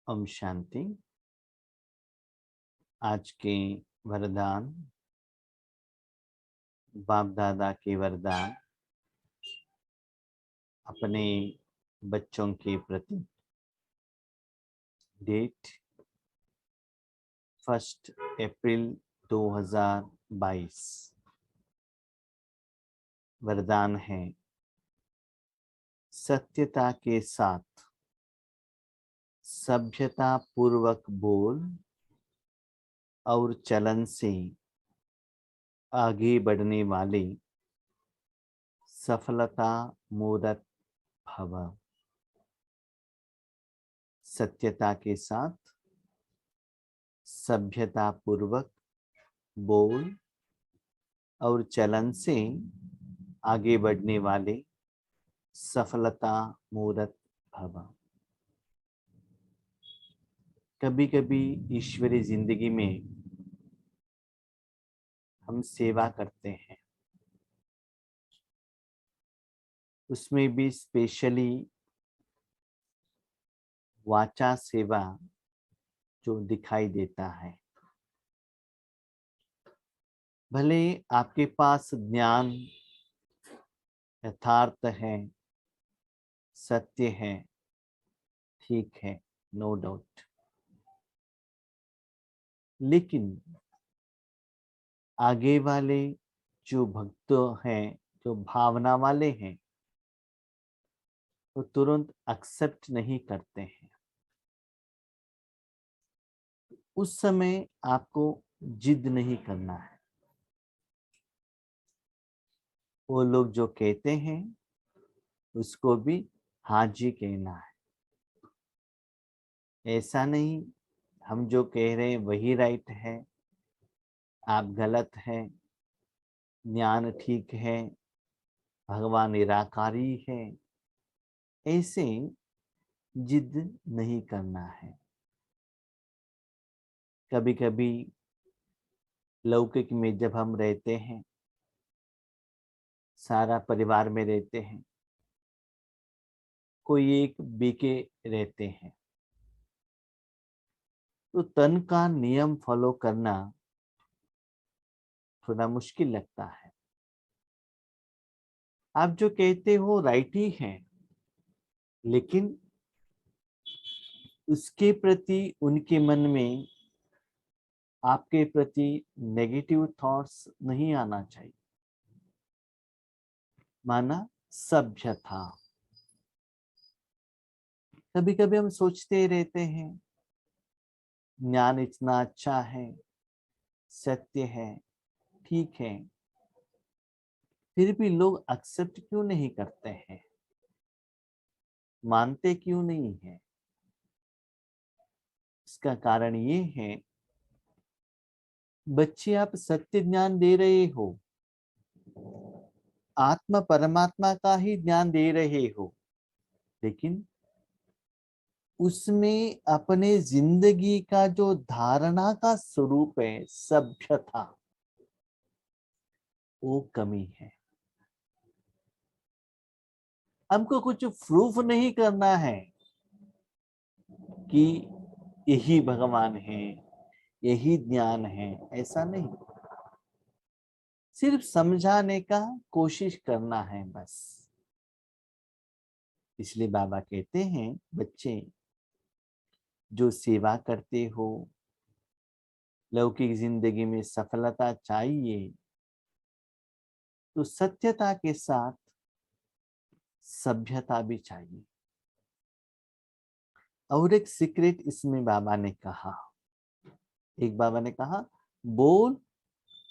ओम शांति। आज के वरदान, बाप दादा के वरदान अपने बच्चों के प्रति। डेट 1 अप्रैल 2022। वरदान है, सत्यता के साथ सभ्यता पूर्वक बोल और चलन से आगे बढ़ने वाले सफलता मूर्त भव। सत्यता के साथ सभ्यता पूर्वक बोल और चलन से आगे बढ़ने वाले सफलता मूर्त भव। कभी कभी ईश्वरीय जिंदगी में हम सेवा करते हैं, उसमें भी स्पेशली वाचा सेवा जो दिखाई देता है। भले आपके पास ज्ञान यथार्थ है, सत्य है, ठीक है, नो डाउट, लेकिन आगे वाले जो भक्त हैं, जो भावना वाले हैं, वो तुरंत एक्सेप्ट नहीं करते हैं। उस समय आपको जिद नहीं करना है। वो लोग जो कहते हैं उसको भी हाँ जी कहना है। ऐसा नहीं हम जो कह रहे हैं वही राइट है, आप गलत हैं, ज्ञान ठीक है, भगवान निराकारी है, ऐसे जिद नहीं करना है। कभी कभी लौकिक में जब हम रहते हैं, सारा परिवार में रहते हैं, कोई एक बीके रहते हैं, तो तन का नियम फॉलो करना थोड़ा मुश्किल लगता है। आप जो कहते हो राइट ही है, लेकिन उसके प्रति उनके मन में आपके प्रति नेगेटिव थॉट्स नहीं आना चाहिए। माना सभ्य था। कभी कभी हम सोचते रहते हैं ज्ञान इतना अच्छा है, सत्य है, ठीक है, फिर भी लोग एक्सेप्ट क्यों नहीं करते हैं, मानते क्यों नहीं है? इसका कारण ये है, बच्चे आप सत्य ज्ञान दे रहे हो, आत्मा परमात्मा का ही ज्ञान दे रहे हो, लेकिन उसमें अपने जिंदगी का जो धारणा का स्वरूप है सभ्यता, वो कमी है। हमको कुछ प्रूफ नहीं करना है कि यही भगवान है, यही ज्ञान है, ऐसा नहीं, सिर्फ समझाने का कोशिश करना है बस। इसलिए बाबा कहते हैं, बच्चे जो सेवा करते हो, लौकिक जिंदगी में सफलता चाहिए, तो सत्यता के साथ सभ्यता भी चाहिए। और एक सीक्रेट इसमें बाबा ने कहा, एक बाबा ने कहा बोल,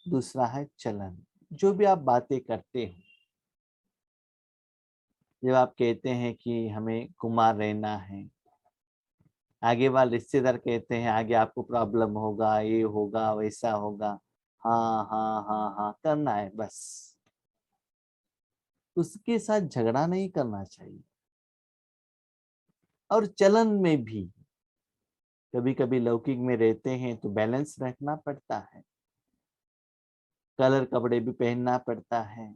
दूसरा है चलन। जो भी आप बातें करते हो, जब आप कहते हैं कि हमें कुमार रहना है, आगे वाले रिश्तेदार कहते हैं आगे आपको प्रॉब्लम होगा, ये होगा, वैसा होगा, हाँ हाँ हाँ हाँ करना है बस। उसके साथ झगड़ा नहीं करना चाहिए। और चलन में भी कभी कभी लौकिक में रहते हैं तो बैलेंस रखना पड़ता है, कलर कपड़े भी पहनना पड़ता है,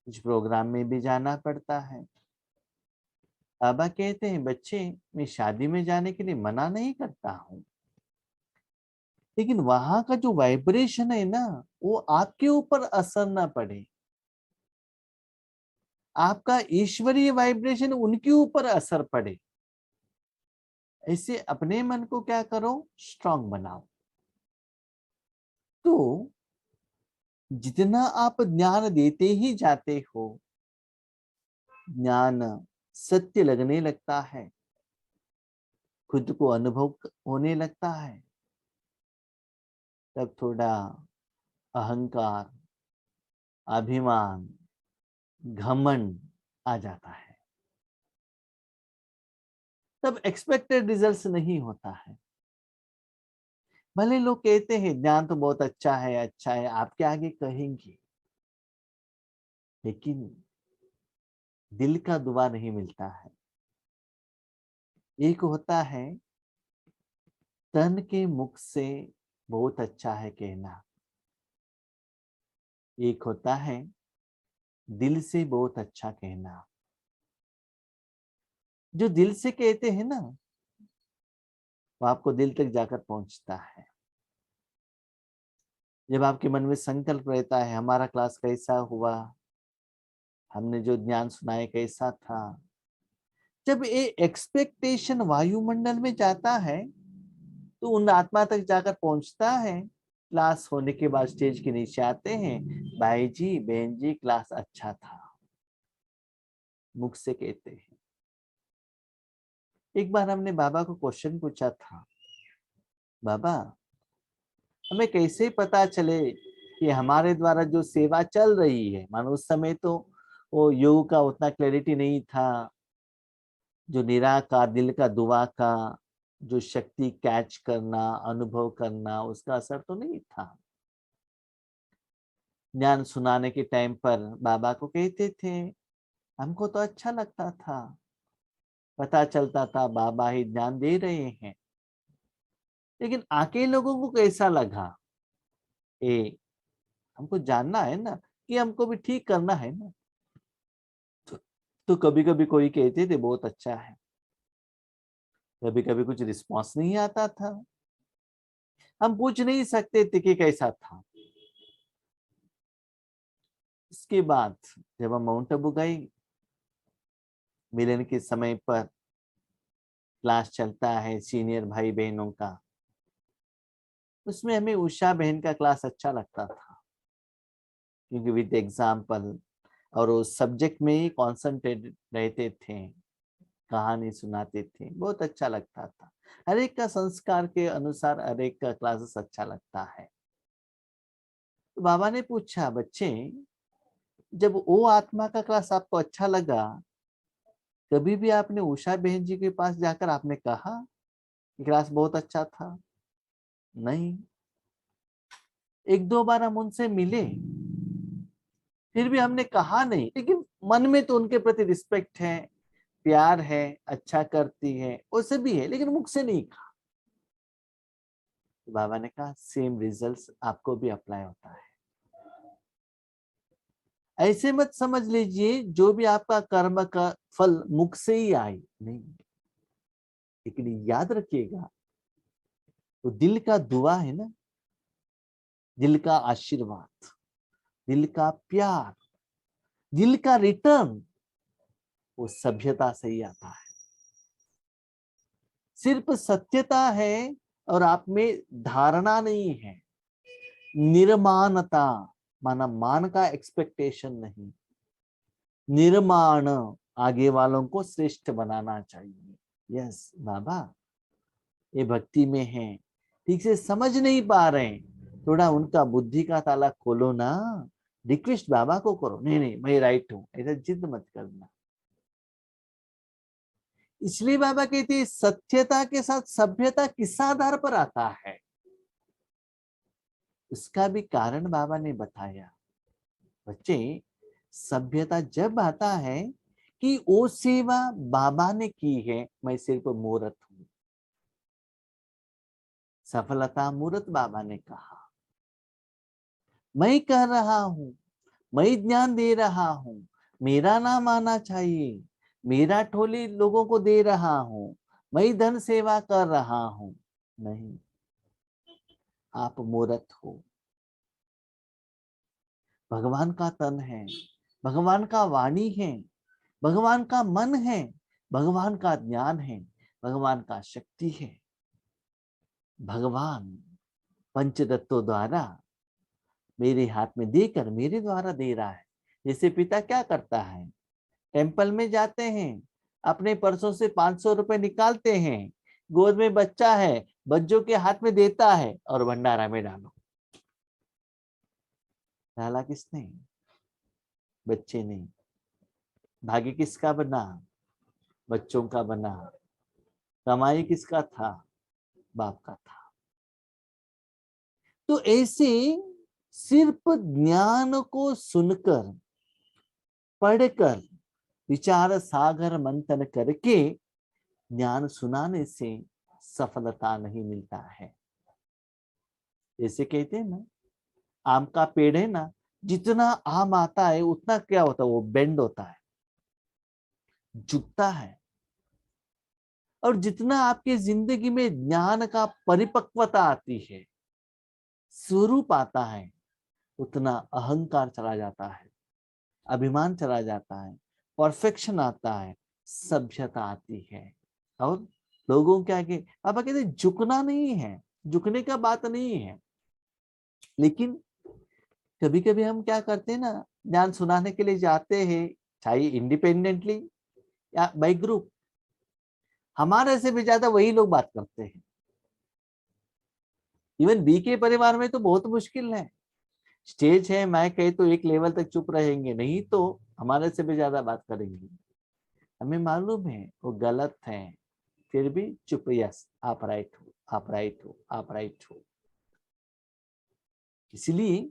कुछ प्रोग्राम में भी जाना पड़ता है, बाबा कहते हैं बच्चे, मैं शादी में जाने के लिए मना नहीं करता हूं, लेकिन वहां का जो वाइब्रेशन है ना, वो आपके ऊपर असर ना पड़े, आपका ईश्वरीय वाइब्रेशन उनके ऊपर असर पड़े। ऐसे अपने मन को क्या करो, स्ट्रांग बनाओ। तो जितना आप ज्ञान देते ही जाते हो, ज्ञान सत्य लगने लगता है, खुद को अनुभव होने लगता है। तब थोड़ा अहंकार, अभिमान, घमंड आ जाता है, तब एक्सपेक्टेड रिजल्ट्स नहीं होता है। भले लोग कहते हैं ज्ञान तो बहुत अच्छा है, अच्छा है, आपके आगे कहेंगे, लेकिन दिल का दुआ नहीं मिलता है। एक होता है तन के मुख से बहुत अच्छा है कहना, एक होता है दिल से बहुत अच्छा कहना। जो दिल से कहते हैं ना, वो आपको दिल तक जाकर पहुंचता है। जब आपके मन में संकल्प रहता है, हमारा क्लास कैसा हुआ, हमने जो ज्ञान सुनाया कैसा था, जब ये एक्सपेक्टेशन वायुमंडल में जाता है, तो उन आत्मा तक जाकर पहुंचता है। क्लास होने के बाद स्टेज के नीचे आते हैं, भाई जी बहन जी क्लास अच्छा था, मुख से कहते हैं। एक बार हमने बाबा को क्वेश्चन पूछा था, बाबा हमें कैसे पता चले कि हमारे द्वारा जो सेवा चल रही है, मानो उस समय तो वो योग का उतना क्लैरिटी नहीं था, जो निराकार दिल का दुआ का जो शक्ति कैच करना, अनुभव करना, उसका असर तो नहीं था। ज्ञान सुनाने के टाइम पर बाबा को कहते थे, हमको तो अच्छा लगता था, पता चलता था बाबा ही ज्ञान दे रहे हैं, लेकिन आके लोगों को कैसा लगा, ए हमको जानना है ना, कि हमको भी ठीक करना है ना। तो कभी कभी कोई कहते थे बहुत अच्छा है, कभी कभी कुछ रिस्पॉन्स नहीं आता था, हम पूछ नहीं सकते थे कि कैसा था। इसके बाद जब हम माउंट आबू गए, मिलन के समय पर क्लास चलता है सीनियर भाई बहनों का, उसमें हमें उषा बहन का क्लास अच्छा लगता था, क्योंकि विद एग्जाम्पल और उस सब्जेक्ट में ही कॉन्सेंट्रेट रहते थे, कहानी सुनाते थे, बहुत अच्छा लगता था। हर एक का संस्कार के अनुसार हर एक का क्लासेस अच्छा लगता है। तो बाबा ने पूछा, बच्चे जब वो आत्मा का क्लास आपको अच्छा लगा, कभी भी आपने उषा बहन जी के पास जाकर आपने कहा कि क्लास बहुत अच्छा था? नहीं। एक दो बार हम उनसे मिले, फिर भी हमने कहा नहीं, लेकिन मन में तो उनके प्रति रिस्पेक्ट है, प्यार है, अच्छा करती है, वो सभी है, लेकिन मुख से नहीं कहा। तो बाबा ने कहा सेम रिजल्ट्स आपको भी अप्लाई होता है। ऐसे मत समझ लीजिए जो भी आपका कर्म का फल मुख से ही आए, नहीं, लेकिन याद रखिएगा, तो दिल का दुआ है ना, दिल का आशीर्वाद, दिल का प्यार, दिल का रिटर्न, वो सभ्यता से ही आता है। सिर्फ सत्यता है और आप में धारणा नहीं है, निर्माणता, माना मान का एक्सपेक्टेशन नहीं, निर्माण, आगे वालों को श्रेष्ठ बनाना चाहिए। यस बाबा, ये भक्ति में है, ठीक से समझ नहीं पा रहे, थोड़ा उनका बुद्धि का ताला खोलो ना, रिक्वेस्ट बाबा को करो, नहीं नहीं मैं राइट हूं, ऐसा जिद मत करना। इसलिए बाबा कहते हैं सत्यता के साथ सभ्यता किस आधार पर आता है, उसका भी कारण बाबा ने बताया। बच्चे सभ्यता जब आता है कि वो सेवा बाबा ने की है, मैं सिर्फ मूर्त हूं, सफलता मूर्त बाबा ने कहा, मैं कह रहा हूं, मैं ज्ञान दे रहा हूं, मेरा नाम आना चाहिए, मेरा ठोली लोगों को दे रहा हूं, मैं धन सेवा कर रहा हूं। नहीं, आप मूर्त हो। भगवान का तन है, भगवान का वाणी है, भगवान का मन है, भगवान का ज्ञान है, भगवान का शक्ति है। भगवान पंचतत्वों द्वारा मेरे हाथ में देकर मेरे द्वारा दे रहा है। जैसे पिता क्या करता है, टेम्पल में जाते हैं, अपने पर्सों से 500 रुपए निकालते हैं, गोद में बच्चा है, बच्चों के हाथ में देता है और भंडारा में डालो। डाला किसने? बच्चे ने। भाग्य किसका बना? बच्चों का बना। कमाई किसका था? बाप का था। तो ऐसे सिर्फ ज्ञान को सुनकर, पढ़कर, विचार सागर मंथन करके ज्ञान सुनाने से सफलता नहीं मिलता है। जैसे कहते हैं ना, आम का पेड़ है ना, जितना आम आता है उतना क्या होता है, वो बेंड होता है, झुकता है। और जितना आपके जिंदगी में ज्ञान का परिपक्वता आती है, स्वरूप आता है, उतना अहंकार चला जाता है, अभिमान चला जाता है, परफेक्शन आता है, सभ्यता आती है। और लोगों के आगे पापा कहते झुकना नहीं है, झुकने का बात नहीं है, लेकिन कभी कभी हम क्या करते हैं ना, ज्ञान सुनाने के लिए जाते हैं, चाहे इंडिपेंडेंटली या बाई ग्रुप, हमारे से भी ज्यादा वही लोग बात करते हैं। इवन बी के परिवार में तो बहुत मुश्किल है। स्टेज है, मैं कहे तो एक लेवल तक चुप रहेंगे, नहीं तो हमारे से भी ज्यादा बात करेंगे। हमें मालूम है वो गलत है, फिर भी चुप, यस आप राइट हो, आप राइट हो, आप राइट हो। इसलिए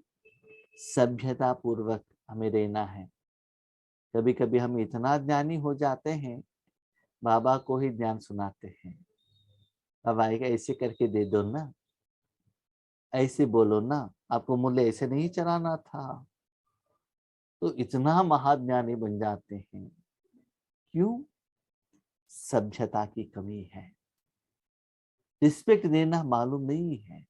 सभ्यता पूर्वक हमें रहना है। कभी कभी हम इतना ज्ञानी हो जाते हैं, बाबा को ही ज्ञान सुनाते हैं। बाबा ऐसे करके दे दो ना, ऐसे बोलो ना, आपको मूल्य ऐसे नहीं चलाना था। तो इतना महाज्ञानी बन जाते हैं। क्यों? सभ्यता की कमी है, रिस्पेक्ट देना मालूम नहीं है।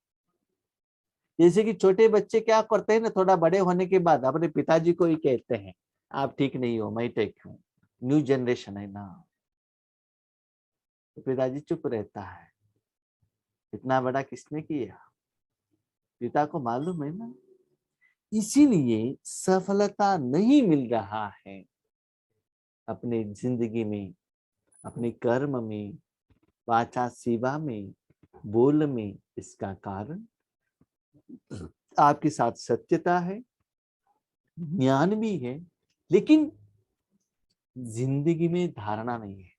जैसे कि छोटे बच्चे क्या करते हैं ना, थोड़ा बड़े होने के बाद अपने पिताजी को ही कहते हैं आप ठीक नहीं हो, मैं ठीक हूँ। न्यू जनरेशन है ना, तो पिताजी चुप रहता है। इतना बड़ा किसने किया? पिता को मालूम है ना। इसीलिए सफलता नहीं मिल रहा है अपनी जिंदगी में, अपने कर्म में, वाचा सेवा में, बोल में। इसका कारण आपके साथ सत्यता है, ज्ञान भी है, लेकिन जिंदगी में धारणा नहीं है।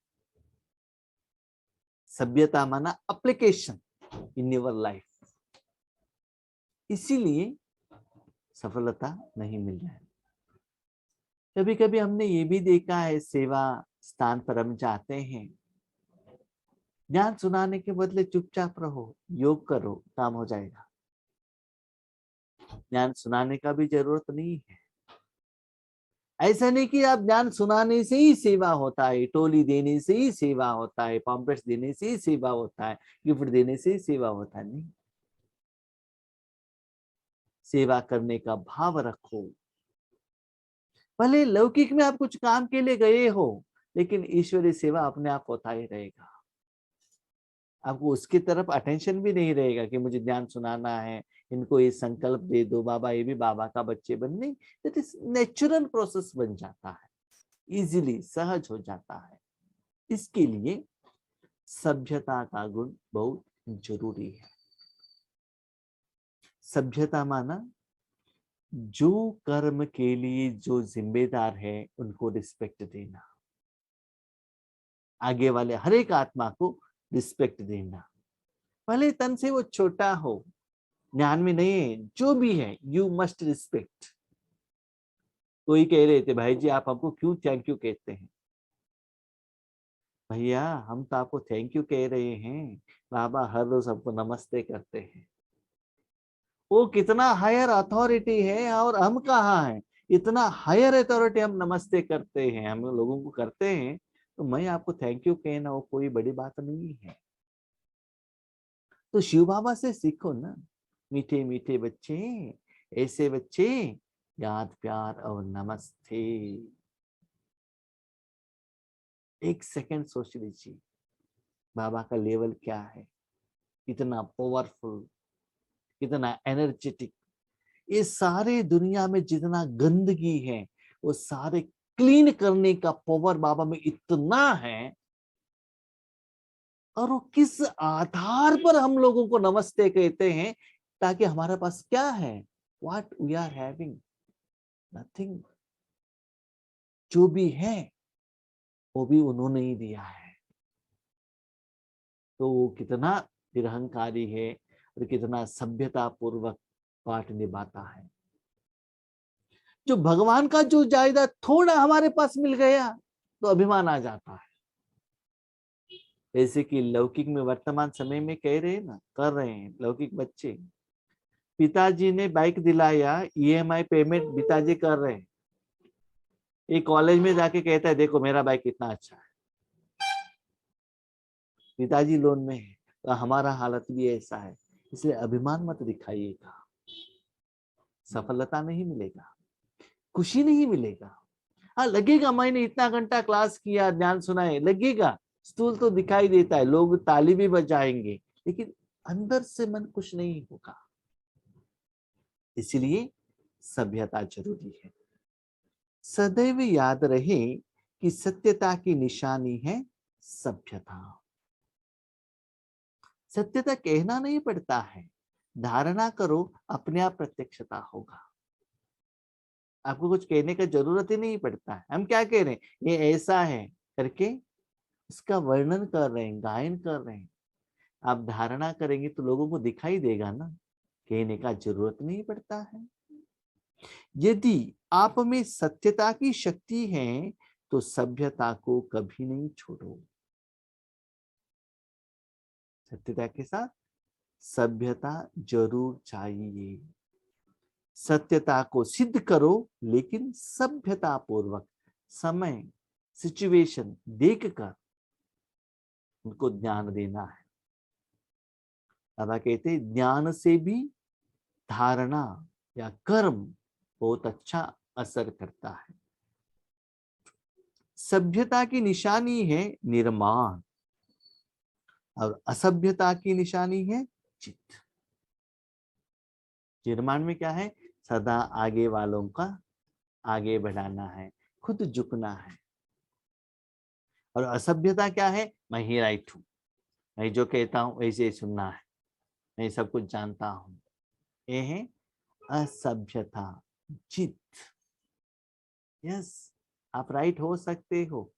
सभ्यता माना एप्लीकेशन इन योर लाइफ। इसीलिए सफलता नहीं मिल रहा है। कभी कभी हमने ये भी देखा है, सेवा स्थान पर हम जाते हैं, ज्ञान सुनाने के बदले चुपचाप रहो, योग करो, काम हो जाएगा। ज्ञान सुनाने का भी जरूरत नहीं है। ऐसा नहीं कि आप ज्ञान सुनाने से ही सेवा होता है, टोली देने से ही सेवा होता है, पॉम्पलेट्स देने से ही सेवा होता है, गिफ्ट देने से ही सेवा होता है। नहीं, सेवा करने का भाव रखो। भले लौकिक में आप कुछ काम के लिए गए हो, लेकिन ईश्वरीय सेवा अपने आप होता ही रहेगा। आपको उसकी तरफ अटेंशन भी नहीं रहेगा कि मुझे ज्ञान सुनाना है, इनको ये संकल्प दे दो, बाबा ये भी बाबा का बच्चे बन। नहीं, इट इज नेचुरल प्रोसेस बन जाता है, इजीली, सहज हो जाता है। इसके लिए सभ्यता का गुण बहुत जरूरी है। सभ्यता माना जो कर्म के लिए जो जिम्मेदार है उनको रिस्पेक्ट देना, आगे वाले हर एक आत्मा को रिस्पेक्ट देना, भले तन से वो छोटा हो, ज्ञान में नहीं है, जो भी है, यू मस्ट रिस्पेक्ट। कोई कह रहे थे भाई जी आप हमको क्यों थैंक यू कहते हैं? भैया हम तो आपको थैंक यू कह रहे हैं, बाबा हर रोज हमको नमस्ते करते हैं। वो कितना हायर अथॉरिटी है और हम कहाँ हैं? इतना हायर अथॉरिटी हम नमस्ते करते हैं, हम लोगों को करते हैं। तो मैं आपको थैंक यू कहना वो कोई बड़ी बात नहीं है। तो शिव बाबा से सीखो ना, मीठे मीठे बच्चे, ऐसे बच्चे, याद प्यार और नमस्ते। एक सेकंड सोच लीजिए, बाबा का लेवल क्या है, कितना पावरफुल, कितना एनर्जेटिक। ये सारे दुनिया में जितना गंदगी है वो सारे क्लीन करने का पावर बाबा में इतना है। और वो किस आधार पर हम लोगों को नमस्ते कहते हैं, ताकि हमारे पास क्या है, what we are having, nothing. जो भी है वो भी उन्होंने ही दिया है। तो वो कितना निरहंकारी है और कितना सभ्यता पूर्वक पाठ निभाता है। जो भगवान का जो जायदाद थोड़ा हमारे पास मिल गया तो अभिमान आ जाता है। जैसे कि लौकिक में वर्तमान समय में कह रहे हैं ना, कर रहे हैं लौकिक बच्चे, पिताजी ने बाइक दिलाया, ईएमआई पेमेंट पिताजी कर रहे हैं, ये कॉलेज में जाके कहता है देखो मेरा बाइक कितना अच्छा है, पिताजी लोन में है। तो हमारा हालत भी ऐसा है। इसलिए अभिमान मत दिखाइएगा, सफलता नहीं मिलेगा, खुशी नहीं मिलेगा। हाँ लगेगा मैंने इतना घंटा क्लास किया, ज्ञान सुनाए, लगेगा, स्थूल तो दिखाई देता है, लोग ताली भी बजाएंगे, लेकिन अंदर से मन खुश नहीं होगा। इसलिए सभ्यता जरूरी है। सदैव याद रहे कि सत्यता की निशानी है सभ्यता। सत्यता कहना नहीं पड़ता है, धारणा करो, अपने आप प्रत्यक्षता होगा। आपको कुछ कहने का जरूरत ही नहीं पड़ता है। हम क्या कह रहे हैं, ये ऐसा है करके इसका वर्णन कर रहे हैं, गायन कर रहे हैं। आप धारणा करेंगे तो लोगों को दिखाई देगा ना, कहने का जरूरत नहीं पड़ता है। यदि आप में सत्यता की शक्ति है तो सभ्यता को कभी नहीं छोड़ो। सत्यता के साथ सभ्यता जरूर चाहिए। सत्यता को सिद्ध करो, लेकिन सभ्यता पूर्वक, समय सिचुएशन देखकर उनको ज्ञान देना है। दादा कहते हैं ज्ञान से भी धारणा या कर्म बहुत अच्छा असर करता है। सभ्यता की निशानी है निर्माण और असभ्यता की निशानी है चित्त। निर्माण में क्या है, सदा आगे वालों का आगे बढ़ाना है, खुद झुकना है। और असभ्यता क्या है, मैं ही राइट हूं, मैं जो कहता हूं वैसे ही सुनना है, मैं सब कुछ जानता हूं। ये है असभ्यता, जिद। यस, आप राइट हो सकते हो,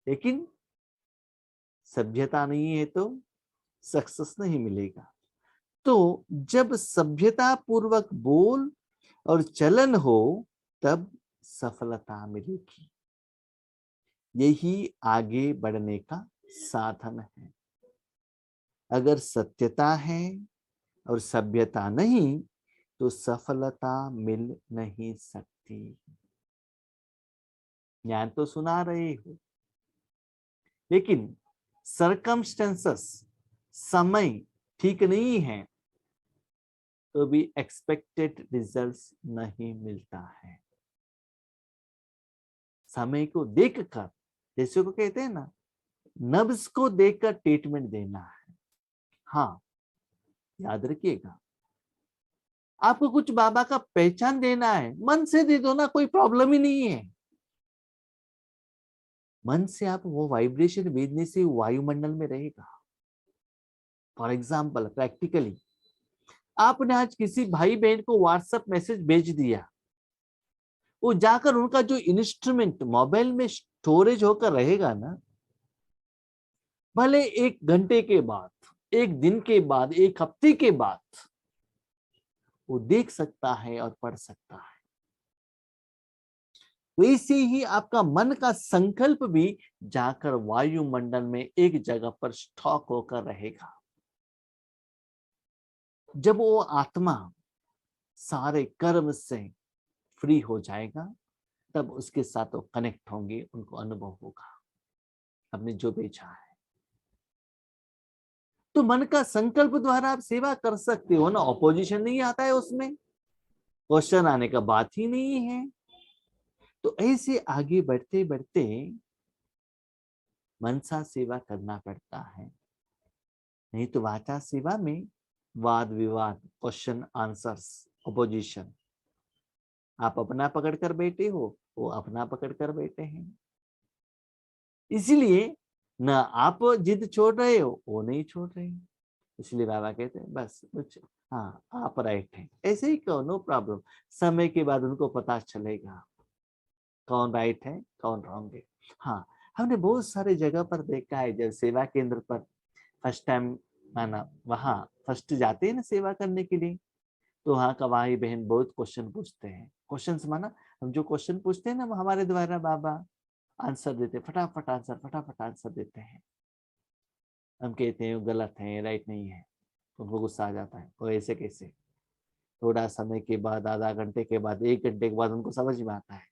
लेकिन सभ्यता नहीं है तो सक्सेस नहीं मिलेगा। तो जब सभ्यता पूर्वक बोल और चलन हो तब सफलता मिलेगी। यही आगे बढ़ने का साधन है। अगर सत्यता है और सभ्यता नहीं तो सफलता मिल नहीं सकती। ज्ञान तो सुना रहे हो, लेकिन सरकमस्टेंसेस, समय ठीक नहीं है तो भी एक्सपेक्टेड रिजल्ट्स नहीं मिलता है। समय को देखकर, जैसे को कहते हैं ना, नब्ज को देखकर ट्रीटमेंट देना है। हाँ याद रखिएगा, आपको कुछ बाबा का पहचान देना है, मन से दे दो ना, कोई प्रॉब्लम ही नहीं है। मन से आप वो वाइब्रेशन भेजने से वायुमंडल में रहेगा। फॉर एग्जाम्पल प्रैक्टिकली, आपने आज किसी भाई बहन को व्हाट्सएप मैसेज भेज दिया, वो जाकर उनका जो इंस्ट्रूमेंट मोबाइल में स्टोरेज होकर रहेगा ना, भले 1 घंटे के बाद, 1 दिन के बाद, 1 हफ्ते के बाद वो देख सकता है और पढ़ सकता है। वैसे ही आपका मन का संकल्प भी जाकर वायुमंडल में एक जगह पर स्टॉक होकर रहेगा। जब वो आत्मा सारे कर्म से फ्री हो जाएगा तब उसके साथ वो कनेक्ट होंगे, उनको अनुभव होगा। आपने जो बेचा है। तो मन का संकल्प द्वारा आप सेवा कर सकते हो ना, ऑपोजिशन नहीं आता है उसमें, क्वेश्चन आने का बात ही नहीं है। तो ऐसे आगे बढ़ते बढ़ते मनसा सेवा करना पड़ता है। नहीं तो वाचा सेवा में वाद विवाद, क्वेश्चन आंसर्स, ऑपोजिशन, आप अपना पकड़ कर बैठे हो, वो अपना पकड़ कर बैठे हैं। इसीलिए ना आप जिद छोड़ रहे हो, वो नहीं छोड़ रहे हैं। इसलिए बाबा कहते हैं बस कुछ, हाँ आप राइट हैं, ऐसे ही कहो, नो प्रॉब्लम। समय के बाद उनको पता चलेगा कौन राइट है कौन रॉन्ग है। हाँ, हमने बहुत सारे जगह पर देखा है, जब सेवा केंद्र पर फर्स्ट टाइम माना, वहाँ फर्स्ट जाते हैं ना सेवा करने के लिए, तो वहाँ का भाई बहन बहुत क्वेश्चन पूछते हैं। क्वेश्चन माना, हम जो क्वेश्चन पूछते हैं ना, वो हमारे द्वारा बाबा आंसर देते, फटाफट आंसर देते हैं। हम कहते हैं वो गलत है, राइट नहीं है, उनको गुस्सा आ जाता है, वो ऐसे कैसे। थोड़ा समय के बाद, आधा घंटे के बाद, 1 घंटे के बाद उनको समझ में आता है।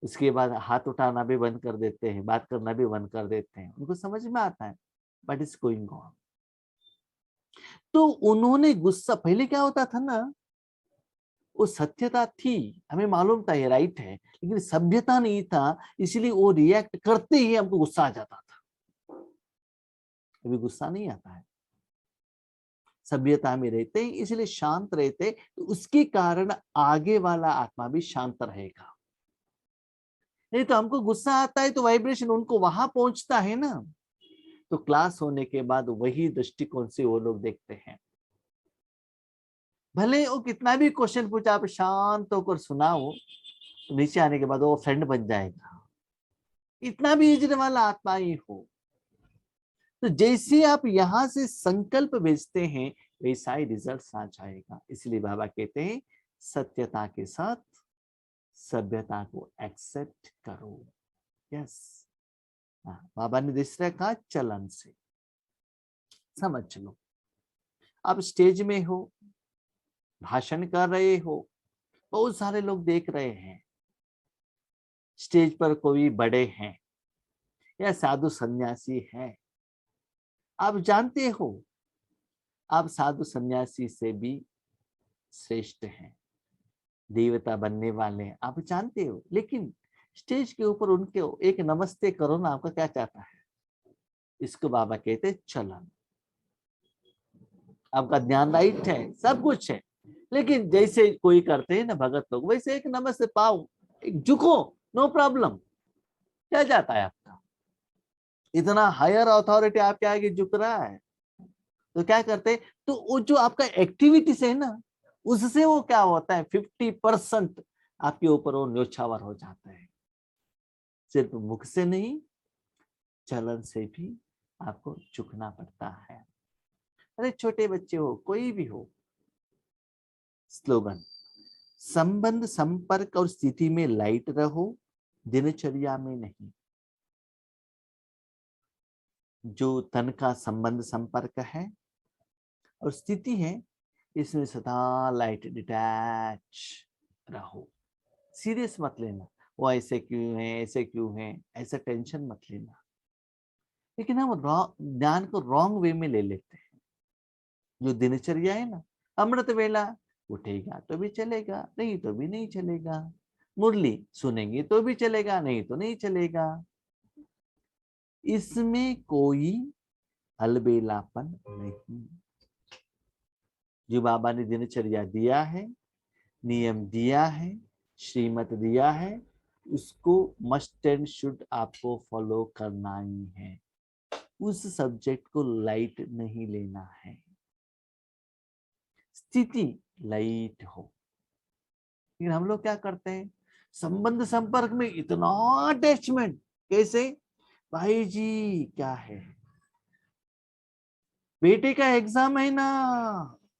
उसके बाद हाथ उठाना भी बंद कर देते हैं, बात करना भी बंद कर देते हैं, उनको समझ में आता है बट इज गोइंग ऑन। तो उन्होंने गुस्सा, पहले क्या होता था ना, वो सत्यता थी, हमें मालूम था ये राइट है, लेकिन सभ्यता नहीं था, इसलिए वो रिएक्ट करते ही हमको गुस्सा आ जाता था। अभी गुस्सा नहीं आता है, सभ्यता में रहते हैं, इसलिए शांत रहते, तो उसके कारण आगे वाला आत्मा भी शांत रहेगा। नहीं तो हमको गुस्सा आता है तो वाइब्रेशन उनको वहां पहुंचता है ना। तो क्लास होने के बाद वही दृष्टिकोण से वो लोग देखते हैं। भले वो कितना भी क्वेश्चन पूछा, आप शांत होकर सुनाओ, तो नीचे आने के बाद वो फ्रेंड बन जाएगा, इतना भी इज्जत वाला आत्मा ही हो। तो जैसे आप यहां से संकल्प भेजते हैं, वैसा ही रिजल्ट आ जाएगा। इसलिए बाबा कहते हैं सत्यता के साथ सभ्यता को एक्सेप्ट करो। यस, बाबा ने दूसरा कहा चलन से समझ लो। आप स्टेज में हो, भाषण कर रहे हो, बहुत सारे लोग देख रहे हैं, स्टेज पर कोई बड़े हैं या साधु सन्यासी हैं, आप जानते हो आप साधु सन्यासी से भी श्रेष्ठ हैं, देवता बनने वाले हैं, आप जानते हो, लेकिन स्टेज के ऊपर उनके एक नमस्ते करो ना, आपका क्या चाहता है। इसको बाबा कहते हैं चलन। आपका ध्यान राइट है, सब कुछ है, लेकिन जैसे कोई करते हैं ना भगत लोग, वैसे एक नमस्ते पाओ, एक झुको, नो प्रॉब्लम। क्या जाता है आपका, इतना हायर अथॉरिटी आपके आगे झुक रहा है, तो क्या करते हैं, तो वो जो आपका एक्टिविटीज है ना, उससे वो क्या होता है, 50% आपके ऊपर वो न्योछावर हो जाता है। सिर्फ मुख से नहीं, चलन से भी आपको झुकना पड़ता है। अरे छोटे बच्चे हो, कोई भी हो, स्लोगन, संबंध संपर्क और स्थिति में लाइट रहो, दिनचर्या में नहीं। जो तन का संबंध संपर्क है और स्थिति है, इसमें सदा लाइट डिटैच रहो। सीरियस मत लेना, वो ऐसे क्यों है, ऐसे क्यों है, ऐसा टेंशन मत लेना। लेकिन हम ज्ञान को रॉन्ग वे में ले लेते हैं। जो दिनचर्या है ना, अमृत वेला, उठेगा तो भी चलेगा, नहीं तो भी नहीं चलेगा, मुरली सुनेंगे तो भी चलेगा, नहीं तो नहीं चलेगा, इसमें कोई अलबेलापन नहीं। जो बाबा ने दिनचर्या दिया है, नियम दिया है, श्रीमत दिया है, उसको मस्ट एंड शुड आपको फॉलो करना ही है। उस सब्जेक्ट को लाइट नहीं लेना है। स्थिति लाइट हो, लेकिन हम लोग क्या करते हैं, संबंध संपर्क में इतना अटैचमेंट। कैसे, भाई जी क्या है, बेटे का एग्जाम है ना,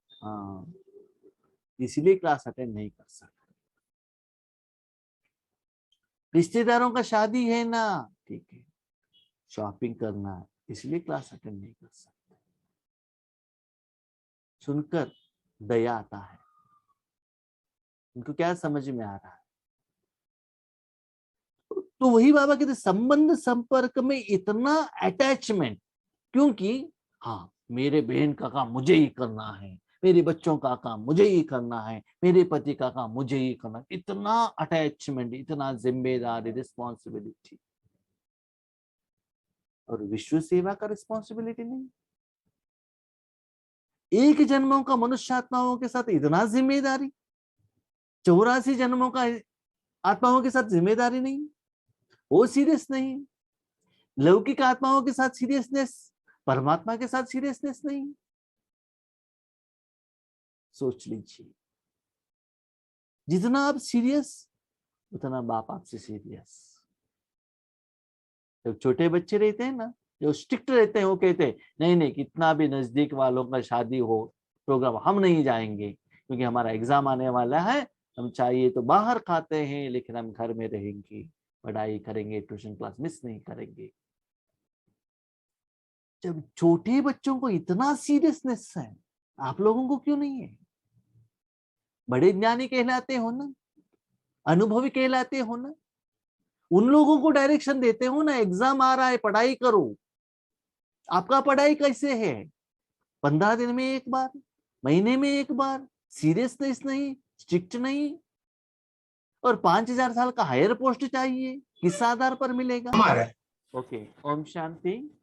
हाँ इसीलिए क्लास अटेंड नहीं कर सकते, रिश्तेदारों का शादी है ना, ठीक है, शॉपिंग करना है, इसलिए क्लास अटेंड नहीं कर सकते। सुनकर दया आता है, इनको क्या समझ में आ रहा है, तो वही बाबा कहते संबंध संपर्क में इतना अटैचमेंट, क्योंकि हाँ मेरे बहन का काम मुझे ही करना है, मेरे बच्चों का काम मुझे ही करना है, मेरे पति का काम मुझे ही करना है, इतना अटैचमेंट, इतना जिम्मेदारी, रिस्पॉन्सिबिलिटी। और विश्व सेवा का रिस्पॉन्सिबिलिटी नहीं। एक जन्मों का मनुष्य-आत्माओं के साथ इतना जिम्मेदारी, 84 जन्मों का आत्माओं के साथ जिम्मेदारी नहीं, वो सीरियस नहीं। लौकिक आत्माओं के साथ सीरियसनेस, परमात्मा के साथ सीरियसनेस नहीं। सोच लीजिए, जितना आप सीरियस उतना बाप आपसे सीरियस। जब छोटे बच्चे रहते हैं ना, जो स्ट्रिक्ट रहते हैं, वो कहते हैं नहीं नहीं कितना भी नजदीक वालों का शादी हो प्रोग्राम हम नहीं जाएंगे, क्योंकि हमारा एग्जाम आने वाला है, हम चाहिए तो बाहर खाते हैं लेकिन हम घर में रहेंगे, पढ़ाई करेंगे, ट्यूशन क्लास मिस नहीं करेंगे। जब छोटे बच्चों को इतना सीरियसनेस है, आप लोगों को क्यों नहीं है? बड़े ज्ञानी कहलाते हो ना, अनुभवी कहलाते हो ना, उन लोगों को डायरेक्शन देते हो ना, एग्जाम आ रहा है पढ़ाई करो। आपका पढ़ाई कैसे है? 15 दिन में एक बार, महीने में एक बार, सीरियसनेस नहीं, स्ट्रिक्ट नहीं, और 5000 साल का हायर पोस्ट चाहिए, किस आधार पर मिलेगा? ओके, ओम शांति।